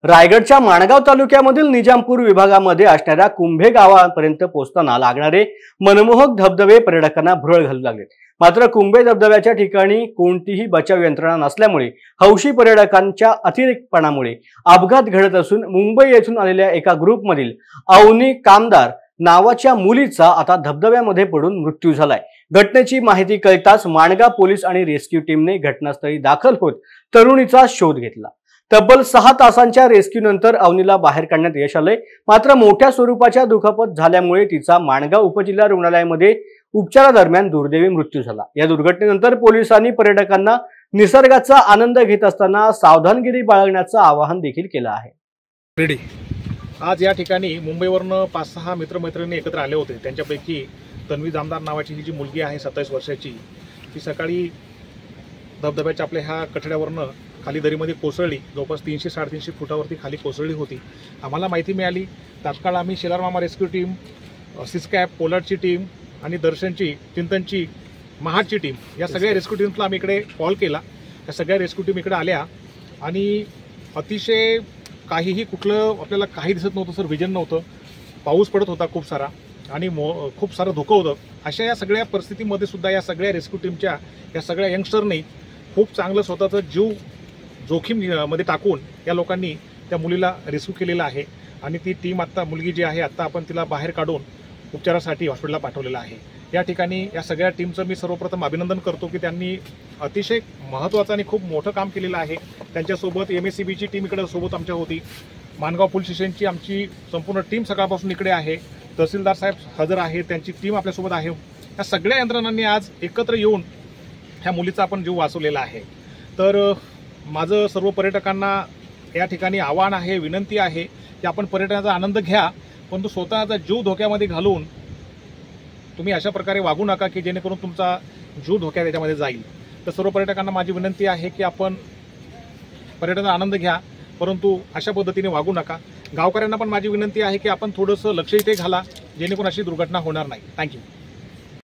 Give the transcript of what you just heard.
रायगडच्या माणगाव तालुक्यामधील निजामपूर विभागामध्ये असणाऱ्या कुंभे गावापर्यंत पोहोचताना लागणारे मनमोहक धबधबे पर्यटकांना भुरळ घालू लागले। मात्र कुंभे धबधब्याच्या ठिकाणी कोणतीही बचाव यंत्रणा नसल्यामुळे हौशी पर्यटकांच्या अतिरेकपणामुळे अपघात घडत असून मुंबई येथून आलेल्या एका ग्रुपमधील अवनी कामदार नावाच्या मुलीचा आता धबधब्यामध्ये पडून मृत्यू झालाय। घटनेची माहिती कळताच माणगाव पोलीस आणि रेस्क्यू टीमने घटनास्थळी दाखल होत तरुणीचा शोध घेतला। तब्बल 6 तासांच्या रेस्क्यू नंतर अवनीला बाहेर काढण्यात यश आले। मात्र मोठ्या स्वरूपाच्या दुखापत झाल्यामुळे तिचा माणगाव उपजिल्हा रुग्णालयामध्ये उपचारादरम्यान दुर्दैवी मृत्यू झाला। या दुर्घटनेनंतर पोलिसांनी पर्यटकांना निसर्गाचा आनंद घेत असताना सावधानगिरी बाळगण्याचं आवाहन देखील केलं आहे। आज या ठिकाणी मुंबईवरून 5-6 मित्रमैत्रिणी एकत्र आले होते। त्यांच्यापैकी तन्वी जामदार नावाची ही जी मुलगी आहे 27 वर्षाची, ती सकाळी धबधब्याच्या आपल्या ह्या कठड्यावरनं खाली दरीमध्ये कोसळली। जवळपास 300-350 फुटावरती खाली कोसळली होती। आम्हाला माहिती मिळाली, तात्काळ आम्ही शेलार मामा रेस्क्यू टीम, सिस्कॅप, पोलार्डची टीम आणि दर्शनची, चिंतनची, महाडची टीम, या सगळ्या रेस्क्यू टीम्सला आम्ही इकडे कॉल केला। या सगळ्या रेस्क्यू टीम इकडे आल्या आणि अतिशय काहीही कुठलं आपल्याला काही दिसत नव्हतं सर, विजन नव्हतं, पाऊस पडत होता खूप सारा आणि खूप सारं धोकं होतं। अशा या सगळ्या परिस्थितीमध्ये सुद्धा या सगळ्या रेस्क्यू टीमच्या या सगळ्या यंगस्टरनी खूप चांगलं स्वतःचं जीव जोखीममध्ये टाकून या लोकांनी त्या मुलीला रेस्क्यू केलेला आहे आणि ती टीम आत्ता, मुलगी जी आहे आत्ता आपण तिला बाहेर काढून उपचारासाठी हॉस्पिटलला पाठवलेलं आहे। या ठिकाणी या सगळ्या टीमचं मी सर्वप्रथम अभिनंदन करतो की त्यांनी अतिशय महत्त्वाचं आणि खूप मोठं काम केलेलं आहे। त्यांच्यासोबत MSCBची टीम इकडे सोबत आमच्या होती, माणगाव पोलीस स्टेशनची आमची संपूर्ण टीम सकाळपासून इकडे आहे, तहसीलदार साहेब हजर आहे, त्यांची टीम आपल्यासोबत आहे। या सगळ्या यंत्रणांनी आज एकत्र येऊन ह्या मुलीचा आपण जीव वाचवलेला आहे। तर माझं सर्व पर्यटकांना या ठिकाणी आवाहन आहे, विनंती आहे की आपण पर्यटनाचा आनंद घ्या, परंतु स्वतःचा जीव धोक्यामध्ये घालून तुम्ही अशा प्रकारे वागू नका की जेणेकरून तुमचा जीव धोक्यात याच्यामध्ये जाईल। तर सर्व पर्यटकांना माझी विनंती आहे की आपण पर्यटनाचा आनंद घ्या, परंतु अशा पद्धतीने वागू नका। गावकऱ्यांना पण माझी विनंती आहे की आपण थोडंसं लक्ष इथे घाला, जेणेकरून अशी दुर्घटना होणार नाही। थँक्यू।